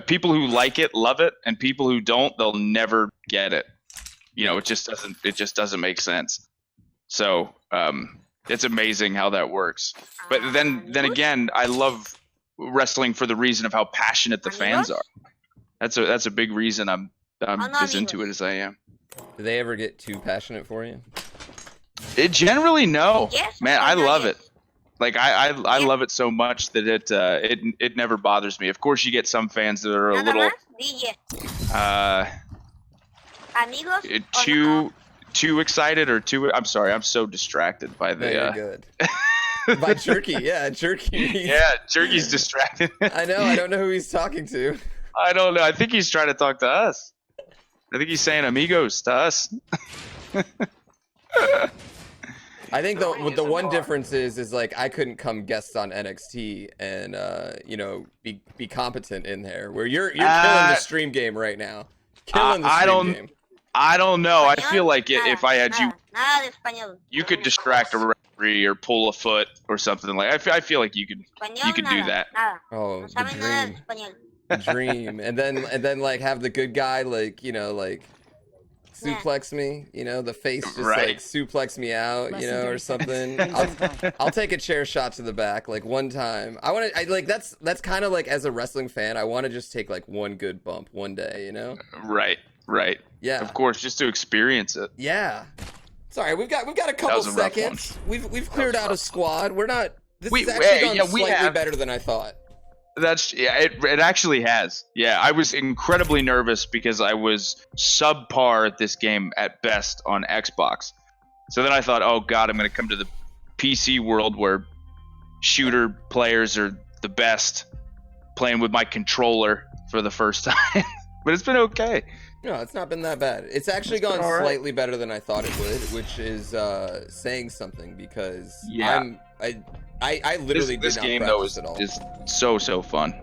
Speaker 2: people who like it love it, and people who don't, they'll never get it. You know, it just doesn't make sense. So it's amazing how that works. But then again, I love wrestling for the reason of how passionate the fans are. That's a big reason I'm as into it as I am.
Speaker 1: Do they ever get too passionate for you?
Speaker 2: Generally, no. Man, I love it. Like I love it so much that it never bothers me. Of course, you get some fans that are a little too excited or too. I'm sorry, I'm so distracted by the.
Speaker 1: You're good. By Jerky, yeah, Jerky.
Speaker 2: Yeah, Jerky's distracted.
Speaker 1: I know. I don't know who he's talking to.
Speaker 2: I don't know. I think he's trying to talk to us. I think he's saying amigos to us.
Speaker 1: I think the one difference is like I couldn't come guest on NXT and be competent in there. Where you're killing the stream game right now. Killing the stream game.
Speaker 2: I don't know. I feel like if I had you could distract a referee or pull a foot or something like. I feel like you could do that.
Speaker 1: Oh, the dream, and then like have the good guy like suplex me, the face just like suplex me out, or something. I'll take a chair shot to the back like one time. That's kind of like as a wrestling fan, I want to just take like one good bump one day,
Speaker 2: Right.
Speaker 1: Yeah.
Speaker 2: Of course, just to experience it.
Speaker 1: Yeah. Sorry, we've got a couple seconds. We've cleared out a squad. We're not. This has actually gone slightly better than I thought.
Speaker 2: It actually has. Yeah, I was incredibly nervous because I was subpar at this game at best on Xbox. So then I thought, oh god, I'm going to come to the PC world where shooter players are the best, playing with my controller for the first time, but it's been okay.
Speaker 1: No, it's not been that bad. It's actually gone
Speaker 2: all right.
Speaker 1: slightly better than I thought it would, which is saying something because
Speaker 2: Yeah.
Speaker 1: I literally
Speaker 2: This
Speaker 1: did not
Speaker 2: game
Speaker 1: practice
Speaker 2: though
Speaker 1: at all.
Speaker 2: is so fun.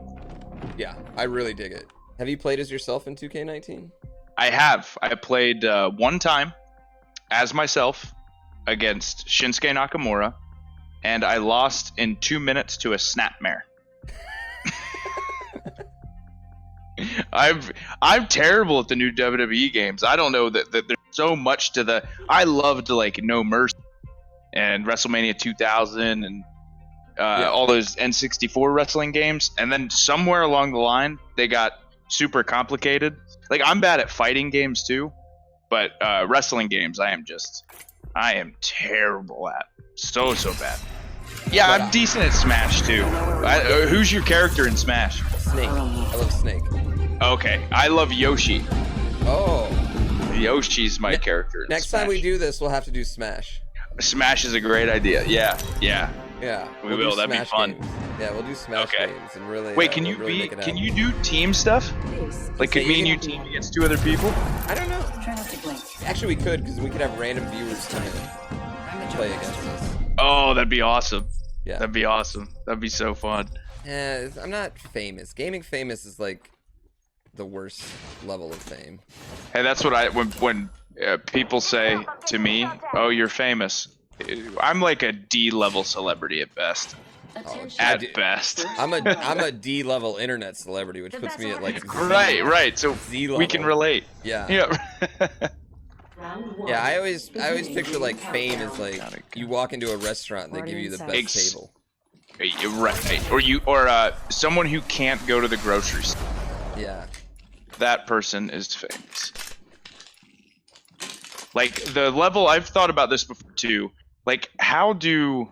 Speaker 1: Yeah, I really dig it. Have you played as yourself in 2K19?
Speaker 2: I have. I played one time as myself against Shinsuke Nakamura, and I lost in 2 minutes to a snapmare. I'm terrible at the new WWE games. I don't know that there's so much to the. I loved like No Mercy and WrestleMania 2000 and all those N64 wrestling games, and then somewhere along the line they got super complicated. Like I'm bad at fighting games too, but wrestling games I am terrible at. So bad. Yeah, I'm decent at Smash too. Who's your character in Smash?
Speaker 1: Snake. I love Snake.
Speaker 2: Okay, I love Yoshi.
Speaker 1: Oh.
Speaker 2: Yoshi's my character.
Speaker 1: Next time we do this, we'll have to do Smash.
Speaker 2: Smash is a great idea. Yeah.
Speaker 1: Yeah.
Speaker 2: We will.
Speaker 1: do
Speaker 2: That'd be
Speaker 1: Smash
Speaker 2: fun.
Speaker 1: games. Yeah, we'll do Smash
Speaker 2: Okay.
Speaker 1: games and really.
Speaker 2: Wait, can
Speaker 1: we'll
Speaker 2: you
Speaker 1: really
Speaker 2: be?
Speaker 1: make it
Speaker 2: Can
Speaker 1: happen.
Speaker 2: you do team stuff? Like, could me and you team against 2 other people?
Speaker 1: I don't know.
Speaker 5: Try not to blink.
Speaker 1: Actually, we could because we could have random viewers time play against us.
Speaker 2: Oh, that'd be awesome.
Speaker 1: Yeah.
Speaker 2: That'd be awesome. That'd be so fun.
Speaker 1: I'm not famous. Gaming famous is like the worst level of fame.
Speaker 2: Hey, that's what when people say to me, "Oh, you're famous." I'm like a D-level celebrity at best. At best.
Speaker 1: I'm a D level internet celebrity, which puts me at like Z.
Speaker 2: Right. So
Speaker 1: Z level.
Speaker 2: we can relate.
Speaker 1: Yeah.
Speaker 2: Yeah.
Speaker 1: Yeah, I always picture like fame as like you walk into a restaurant and they give you the best table.
Speaker 2: You're right. Or someone who can't go to the grocery store.
Speaker 1: Yeah.
Speaker 2: That person is famous. Like the level, I've thought about this before too. Like how do,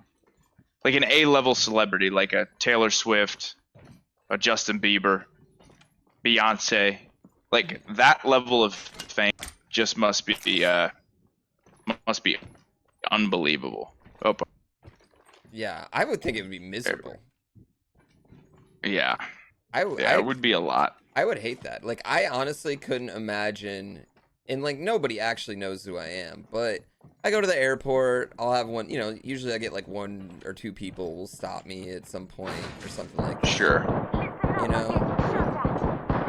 Speaker 2: like an A-level celebrity, like a Taylor Swift, a Justin Bieber, Beyonce, like that level of fame just must be unbelievable. Oh,
Speaker 1: Yeah, I would think it would be miserable.
Speaker 2: yeah.
Speaker 1: It
Speaker 2: would be a lot.
Speaker 1: I would hate that. Like, I honestly couldn't imagine, and like nobody actually knows who I am, but I go to the airport, I'll have one, usually I get like 1 or 2 people will stop me at some point or something like that.
Speaker 2: Sure.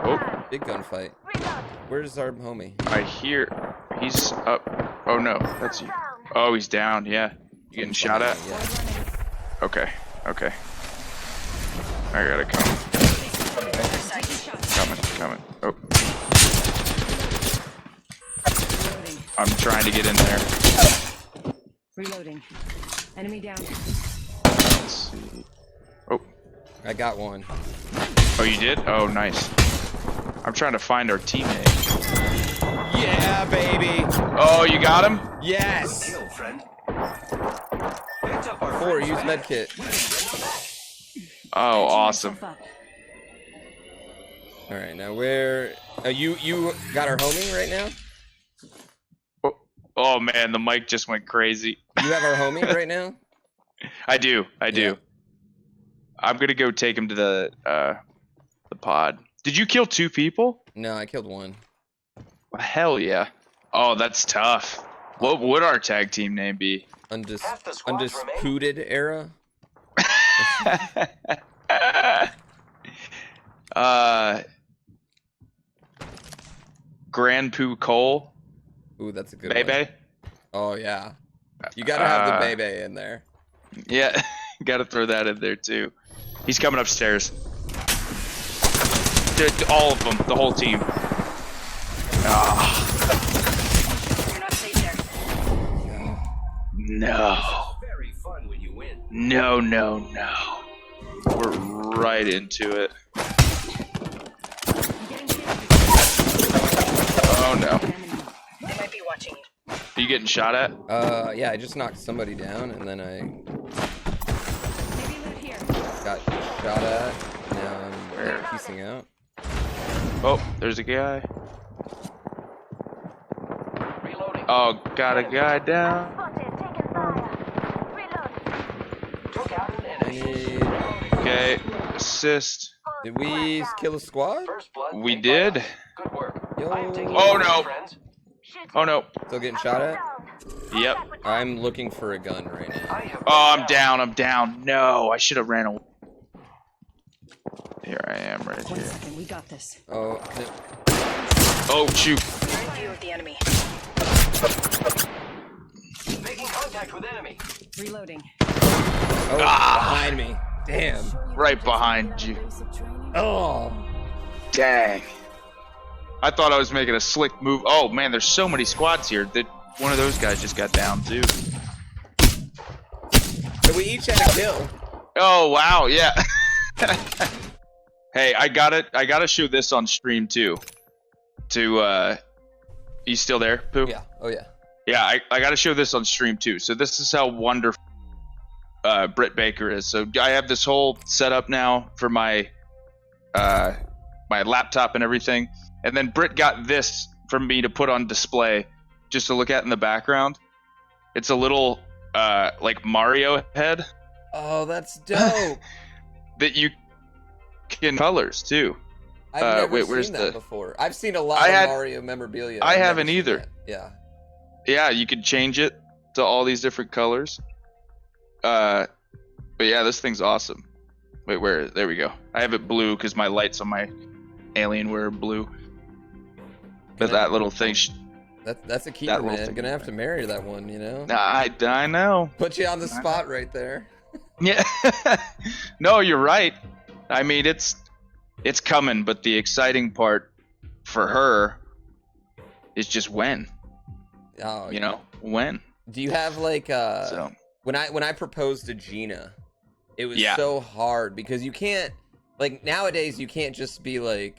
Speaker 2: Oh,
Speaker 1: Big gunfight. Where's our homie?
Speaker 2: I hear he's up. Oh no, that's you. Oh, he's down. Yeah. You getting shot at?
Speaker 1: Yeah.
Speaker 2: Okay. I gotta come. Coming. Oh. I'm trying to get in there.
Speaker 5: Reloading. Enemy down.
Speaker 2: Let's see. Oh.
Speaker 1: I got one.
Speaker 2: Oh, you did? Oh, nice. I'm trying to find our teammate.
Speaker 1: Yeah, baby.
Speaker 2: Oh, you got him?
Speaker 1: Yes.
Speaker 4: Kill, friend. Picked up our
Speaker 1: 4,
Speaker 4: friend's
Speaker 1: use
Speaker 4: back.
Speaker 1: medkit.
Speaker 2: Oh, awesome.
Speaker 1: All right, now where? You got our homie right now?
Speaker 2: Oh man, the mic just went crazy.
Speaker 1: You have our homie right now?
Speaker 2: I do.
Speaker 1: Yeah.
Speaker 2: I'm gonna go take him to the pod. Did you kill 2 people?
Speaker 1: No, I killed 1.
Speaker 2: Hell yeah. Oh, that's tough. What would our tag team name be?
Speaker 4: Half the squads
Speaker 1: Undisputed era?
Speaker 2: Grand Poo Cole.
Speaker 1: Ooh, that's a good
Speaker 2: Baybay.
Speaker 1: one. Oh yeah. You gotta have the Baybay in there.
Speaker 2: Yeah, gotta throw that in there too. He's coming upstairs. All of them, the whole team. Ah.
Speaker 5: You're not safe there.
Speaker 2: No.
Speaker 4: Very fun when you win.
Speaker 2: No. We're right into it. Oh no.
Speaker 5: They might be watching you.
Speaker 2: Are you getting shot at?
Speaker 1: Yeah, I just knocked somebody down and then I
Speaker 5: Maybe live here.
Speaker 1: got shot at. Now I'm piecing out.
Speaker 2: Oh, there's a guy.
Speaker 4: Reloading.
Speaker 2: Oh, got a guy down.
Speaker 4: Took out an
Speaker 1: I
Speaker 4: enemy.
Speaker 1: need
Speaker 2: Okay, assist.
Speaker 1: Did we kill a squad?
Speaker 4: First blood.
Speaker 2: We
Speaker 4: made
Speaker 2: did.
Speaker 4: by us. Good work.
Speaker 1: Yo.
Speaker 4: I am taking
Speaker 2: Oh,
Speaker 4: you,
Speaker 2: no.
Speaker 4: friends.
Speaker 2: Oh no.
Speaker 1: Still getting shot at?
Speaker 2: Yep.
Speaker 1: I'm looking for a gun right now.
Speaker 4: I have
Speaker 2: Oh, I'm down. I'm down. No, I should have ran away. Here I am, right
Speaker 5: 1
Speaker 2: here.
Speaker 5: second, we got this.
Speaker 1: Oh,
Speaker 2: Oh shoot.
Speaker 5: In view of the enemy.
Speaker 4: making contact with enemy.
Speaker 5: Reloading.
Speaker 1: oh behind me. Damn.
Speaker 2: Right behind you.
Speaker 1: Oh.
Speaker 2: Dang. I thought I was making a slick move. Oh man, there's so many squads here that one of those guys just got down too.
Speaker 1: So we each had a kill.
Speaker 2: Oh wow, yeah. Hey, I gotta show this on stream too. You still there, Pooh?
Speaker 1: Yeah. Oh yeah.
Speaker 2: Yeah, I gotta show this on stream too. So this is how wonderful Britt Baker is. So I have this whole setup now for my my laptop and everything. And then Britt got this for me to put on display just to look at in the background. It's a little like Mario head
Speaker 1: Oh, that's dope.
Speaker 2: that you can colors too.
Speaker 1: I've never
Speaker 2: wait, where's
Speaker 1: seen that
Speaker 2: the-
Speaker 1: before. I've seen a lot
Speaker 2: I
Speaker 1: of
Speaker 2: had-
Speaker 1: Mario memorabilia.
Speaker 2: I
Speaker 1: I've never
Speaker 2: haven't
Speaker 1: seen
Speaker 2: either.
Speaker 1: that. Yeah.
Speaker 2: Yeah, you can change it to all these different colors. But yeah, this thing's awesome. Wait, where? There we go. I have it blue because my lights on my Alienware are blue. But
Speaker 1: Can I-
Speaker 2: that little thing,
Speaker 1: That's a keeper,
Speaker 2: That little
Speaker 1: man.
Speaker 2: thing.
Speaker 1: Gonna have to marry that one, you know.
Speaker 2: I know.
Speaker 1: Put you on the spot right there.
Speaker 2: Yeah. No, you're right. I mean, it's coming, but the exciting part for her is just when.
Speaker 1: Oh,
Speaker 2: You know, when.
Speaker 1: Do you have like
Speaker 2: So
Speaker 1: when I proposed to Gina, it was
Speaker 2: Yeah.
Speaker 1: so hard because you can't like nowadays you can't just be like,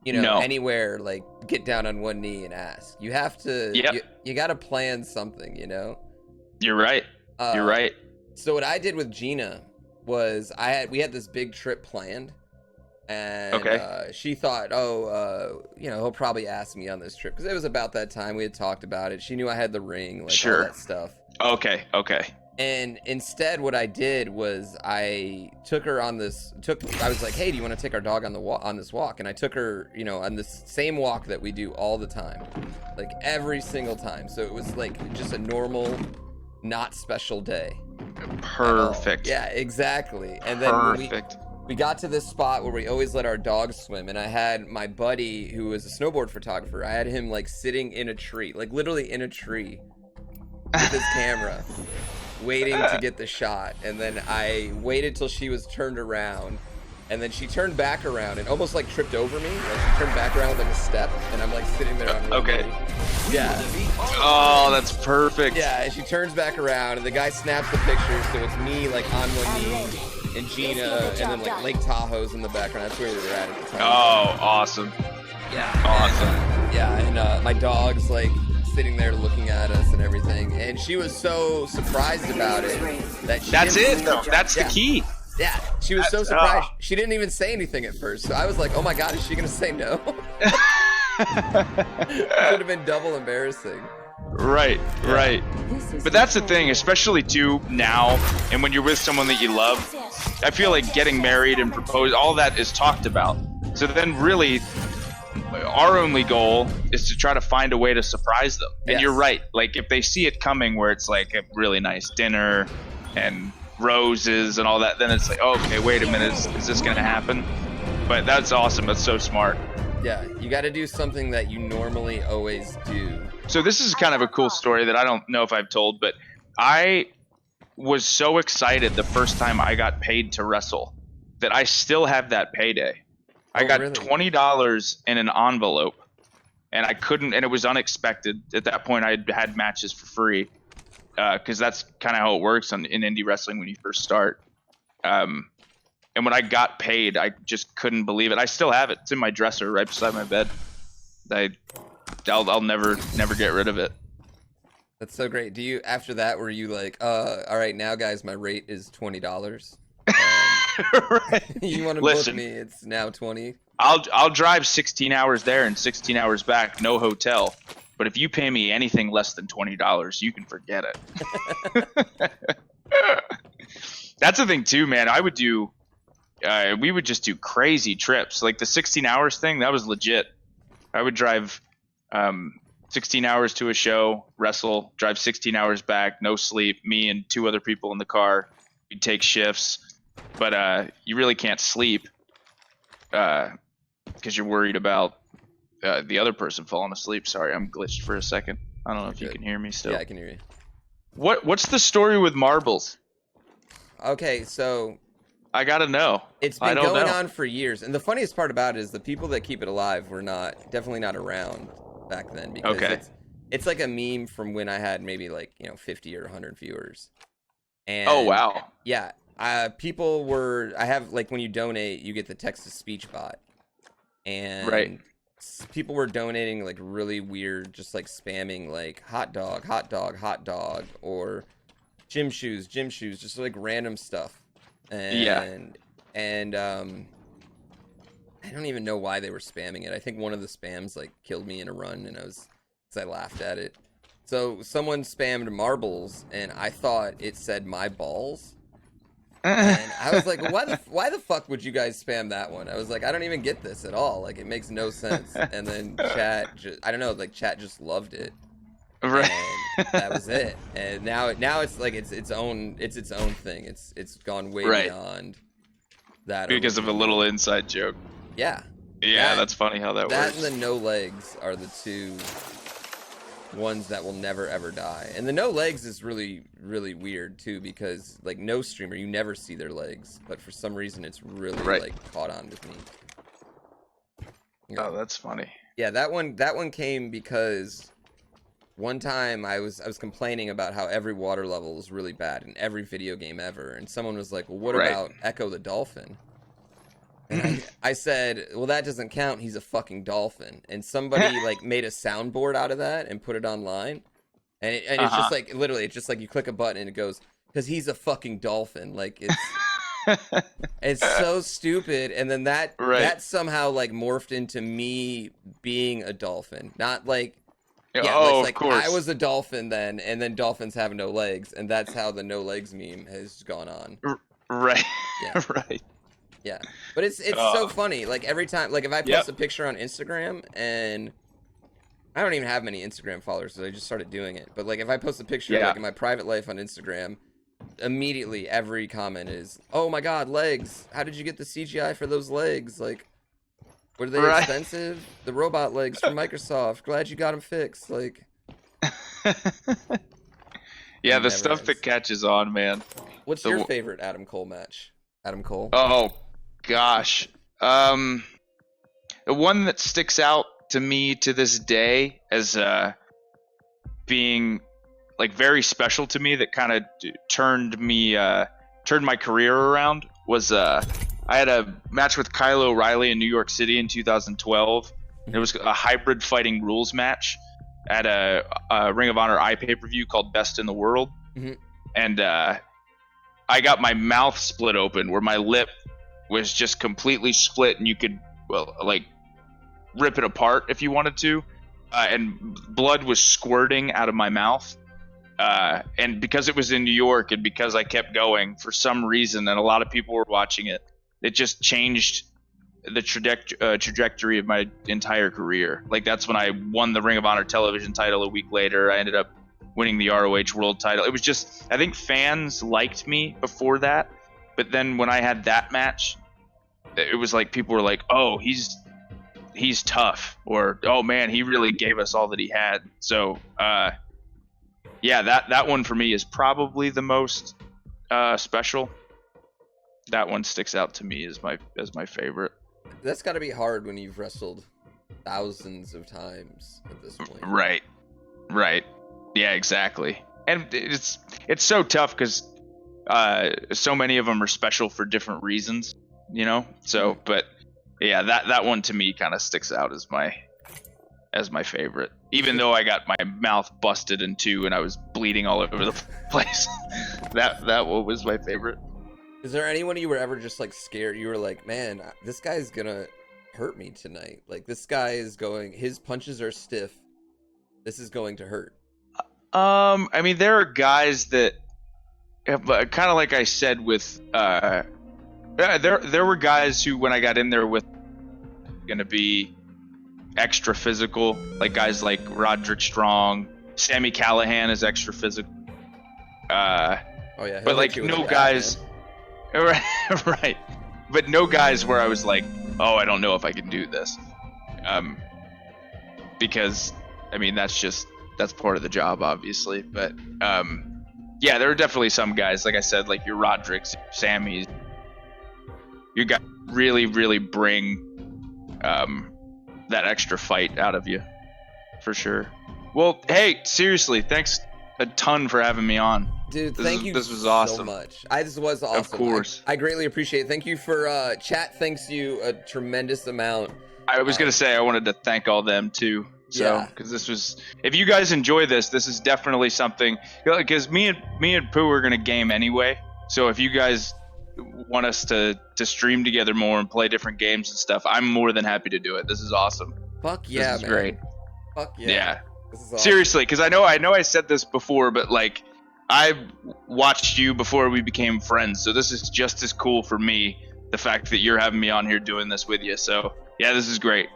Speaker 1: you know,
Speaker 2: No.
Speaker 1: anywhere like get down on one knee and ask. You have to
Speaker 2: Yep.
Speaker 1: you got to plan something, you know.
Speaker 2: you're right. You're right.
Speaker 1: So what I did with Gina was we had this big trip planned, and
Speaker 2: Okay.
Speaker 1: she thought, you know, he'll probably ask me on this trip because it was about that time we had talked about it. She knew I had the ring, like
Speaker 2: Sure.
Speaker 1: all that stuff.
Speaker 2: Okay.
Speaker 1: And instead, what I did was I took her on this. I was like, "Hey, do you want to take our dog on this walk?" And I took her, you know, on this same walk that we do all the time, like every single time. So it was like just a normal, not special day.
Speaker 2: Perfect.
Speaker 1: Yeah, exactly. And then when
Speaker 2: Perfect.
Speaker 1: we got to this spot where we always let our dogs swim, and I had my buddy who was a snowboard photographer. I had him like sitting in a tree, like literally in a tree, with his camera, waiting to get the shot. And then I waited till she was turned around, and then she turned back around and almost like tripped over me. Like she turned back around with like a step, and I'm like sitting there on one
Speaker 2: Okay.
Speaker 1: knee. Yeah.
Speaker 2: Oh, that's perfect.
Speaker 1: Yeah, and she turns back around, and the guy snaps the picture, so it's me like on one knee, and Gina, and then like Lake Tahoe's in the background. That's where we were at the time.
Speaker 2: Oh, awesome.
Speaker 1: Yeah.
Speaker 2: Awesome.
Speaker 1: Yeah, and my dog's like sitting there looking at us and everything, and she was so surprised about it that she
Speaker 2: That's
Speaker 1: didn't-
Speaker 2: it, though. That's the
Speaker 1: Yeah.
Speaker 2: key.
Speaker 1: Yeah, she was so
Speaker 2: That's-
Speaker 1: surprised. She didn't even say anything at first, so I was like, "Oh my god, is she gonna say no?" It would have been double embarrassing.
Speaker 2: Right. But that's the thing, especially too now, and when you're with someone that you love, I feel like getting married and propose, all that is talked about. So then really, our only goal is to try to find a way to surprise them. And
Speaker 1: Yes.
Speaker 2: you're right. Like if they see it coming where it's like a really nice dinner and roses and all that, then it's like, oh, okay, wait a minute, is this going to happen? But that's awesome. That's so smart.
Speaker 1: Yeah, you got to do something that you normally always do.
Speaker 2: So this is kind of a cool story that I don't know if I've told, but I was so excited the first time I got paid to wrestle that I still have that payday. I
Speaker 1: Oh,
Speaker 2: got
Speaker 1: really?
Speaker 2: $20 in an envelope, and I couldn't, and it was unexpected. At that point, I had matches for free, because that's kind of how it works in indie wrestling when you first start. And when I got paid, I just couldn't believe it. I still have it. It's in my dresser right beside my bed. I'll never get rid of it.
Speaker 1: That's so great. Do you after that were you like, all right, now guys, my rate is $20.
Speaker 2: Right.
Speaker 1: You want to book
Speaker 2: Listen.
Speaker 1: me? It's now 20.
Speaker 2: I'll drive 16 hours there and 16 hours back, no hotel. But if you pay me anything less than $20, you can forget it. That's the thing too, man. I would do we would just do crazy trips. Like the 16 hours thing, that was legit. I would drive 16 hours to a show, wrestle, drive 16 hours back, no sleep, me and 2 other people in the car. We'd take shifts, but you really can't sleep because you're worried about the other person falling asleep. Sorry, I'm glitched for a second. I don't know if you can hear me still.
Speaker 1: Yeah, I can hear you.
Speaker 2: What's the story with marbles?
Speaker 1: Okay, so
Speaker 2: I gotta know.
Speaker 1: it's been going on for years, and the funniest part about it is the people that keep it alive were definitely not around back then, because it's like a meme from when I had maybe like 50 or 100 viewers. And
Speaker 2: Oh wow.
Speaker 1: yeah, people were. I have like when you donate, you get the text to speech bot, and people were donating like really weird, just like spamming like hot dog, hot dog, hot dog, or gym shoes, just like random stuff. And I don't even know why they were spamming it. I think one of the spams like killed me in a run, and because I laughed at it. So someone spammed marbles, and I thought it said my balls. And I was like, why the fuck would you guys spam that one? I was like, I don't even get this at all. Like, it makes no sense. And then chat I don't know, like chat just loved it.
Speaker 2: Right.
Speaker 1: And that was it. And now it's like it's its own thing. It's gone way beyond that.
Speaker 2: Because of a little inside joke.
Speaker 1: Yeah.
Speaker 2: Yeah, that's funny how that works.
Speaker 1: That and the no legs are the two ones that will never ever die. And the no legs is really, really weird too, because like no streamer, you never see their legs, but for some reason it's really like caught on with me.
Speaker 2: Oh, that's funny.
Speaker 1: Yeah, that one came because one time I was complaining about how every water level is really bad in every video game ever, and someone was like, well, what about Echo the Dolphin? And I said, well, that doesn't count. He's a fucking dolphin. And somebody like made a soundboard out of that and put it online. And it's just like, literally, it's just like you click a button and it goes, because he's a fucking dolphin. Like, it's so stupid. And then that somehow like morphed into me being a dolphin. Not like, of course. I was a dolphin then, and then dolphins have no legs. And that's how the no legs meme has gone on.
Speaker 2: Right.
Speaker 1: Yeah.
Speaker 2: Right.
Speaker 1: Yeah, but it's so funny. Like every time, like if I post a picture on Instagram, and I don't even have many Instagram followers, so I just started doing it. But like if I post a picture like in my private life on Instagram, immediately every comment is, "Oh my God, legs! How did you get the CGI for those legs? Like, were they expensive? The robot legs from Microsoft. Glad you got them fixed." Like,
Speaker 2: yeah, the stuff that catches on, man.
Speaker 1: What's your favorite Adam Cole match? Adam Cole.
Speaker 2: Oh gosh. The one that sticks out to me to this day as being like very special to me, that kind of turned my career around, was I had a match with Kyle O'Reilly in New York City in 2012. It was a hybrid fighting rules match at a Ring of Honor pay-per-view called Best in the World. And I got my mouth split open, where my lip was just completely split, and you could like rip it apart if you wanted to, and blood was squirting out of my mouth. And because it was in New York, and because I kept going for some reason, and a lot of people were watching it, it just changed the trajectory of my entire career. Like, that's when I won the Ring of Honor television title a week later. I ended up winning the ROH world title. It was just, I think fans liked me before that, but then when I had that match, it was like people were like, oh, he's tough, or oh man, he really gave us all that he had. So yeah, that one for me is probably the most special. That one sticks out to me as my favorite.
Speaker 1: That's got to be hard when you've wrestled thousands of times at this point.
Speaker 2: Right. Yeah, exactly. And it's so tough because so many of them are special for different reasons, you know? So, but yeah, that one to me kind of sticks out as my favorite. Even though I got my mouth busted in two and I was bleeding all over the place. that one was my favorite.
Speaker 1: Is there anyone you were ever just like scared? You were like, man, this guy's gonna hurt me tonight. Like, this guy is his punches are stiff. This is going to hurt.
Speaker 2: I mean, there are guys that, kind of like I said with Yeah, there were guys who, when I got in there with, gonna be extra physical, like guys like Roderick Strong, Sammy Callahan is extra physical.
Speaker 1: Oh yeah, he'll
Speaker 2: But like
Speaker 1: hit you with
Speaker 2: no
Speaker 1: a bat,
Speaker 2: guys,
Speaker 1: man.
Speaker 2: right? But no guys where I was like, oh, I don't know if I can do this, because I mean that's part of the job, obviously. But yeah, there are definitely some guys, like I said, like your Rodericks, Sammys, you guys really bring that extra fight out of you, for sure. Well, hey, seriously, thanks a ton for having me on.
Speaker 1: Dude, thank you
Speaker 2: This was
Speaker 1: so
Speaker 2: awesome.
Speaker 1: much. This was awesome.
Speaker 2: Of course.
Speaker 1: I greatly appreciate it. Thank you for chat. Thanks you a tremendous amount.
Speaker 2: I was gonna say I wanted to thank all them too. So,
Speaker 1: Yeah.
Speaker 2: because this was, if you guys enjoy this is definitely something. Because me and Pooh are gonna game anyway. So if you guys want us to stream together more and play different games and stuff, I'm more than happy to do it. This is awesome.
Speaker 1: Fuck yeah,
Speaker 2: This is
Speaker 1: man.
Speaker 2: great.
Speaker 1: Fuck yeah.
Speaker 2: Yeah.
Speaker 1: This is awesome.
Speaker 2: Seriously, because I know I said this before, but like I watched you before we became friends, so this is just as cool for me. The fact that you're having me on here doing this with you. So yeah, this is great.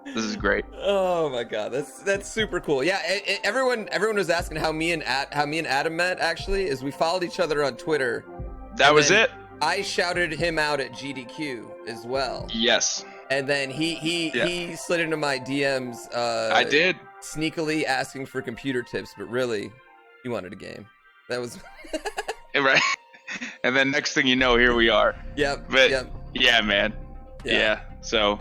Speaker 2: This is great.
Speaker 1: Oh my god, that's super cool. Yeah, everyone was asking how me and Adam met. Actually, is we followed each other on Twitter.
Speaker 2: That was
Speaker 1: then
Speaker 2: it.
Speaker 1: I shouted him out at GDQ as well.
Speaker 2: Yes,
Speaker 1: And then he slid into my DMs.
Speaker 2: I did.
Speaker 1: Sneakily asking for computer tips, but really, he wanted a game. That was.
Speaker 2: Right. And then next thing you know, here we are.
Speaker 1: Yep.
Speaker 2: But
Speaker 1: yep.
Speaker 2: yeah, man.
Speaker 1: Yeah.
Speaker 2: Yeah. So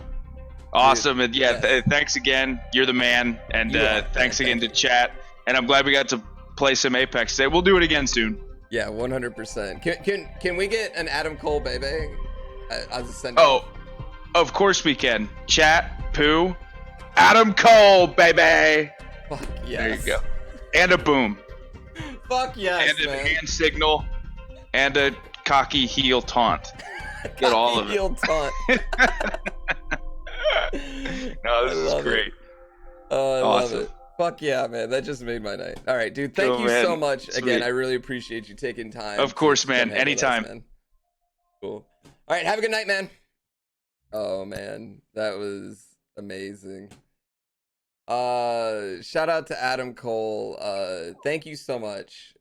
Speaker 2: awesome. And yeah,
Speaker 1: yes.
Speaker 2: thanks again. You're the man. And
Speaker 1: You are,
Speaker 2: thanks
Speaker 1: man.
Speaker 2: again to chat. And I'm glad we got to play some Apex today. We'll do it again soon.
Speaker 1: Yeah, 100%. Can we get an Adam Cole BAYBAY? I'll just send.
Speaker 2: Oh, of course we can. Chat, Pooh, Adam Cole, baby.
Speaker 1: Fuck yes.
Speaker 2: There you go. And a boom.
Speaker 1: Fuck yes,
Speaker 2: And a
Speaker 1: man.
Speaker 2: hand signal. And a cocky heel taunt. Get all of it.
Speaker 1: Heel taunt.
Speaker 2: No, this
Speaker 1: I
Speaker 2: is
Speaker 1: love
Speaker 2: great.
Speaker 1: it. Oh, I
Speaker 2: Awesome.
Speaker 1: love it. Fuck yeah, man. That just made my night. All right, dude. Thank
Speaker 2: Cool,
Speaker 1: you
Speaker 2: man.
Speaker 1: so much.
Speaker 2: Sweet.
Speaker 1: Again, I really appreciate you taking time.
Speaker 2: Of course,
Speaker 1: to
Speaker 2: man.
Speaker 1: spend time with us,
Speaker 2: Anytime.
Speaker 1: man. Cool. All right, have a good night, man. Oh man, that was amazing. Shout out to Adam Cole. Thank you so much.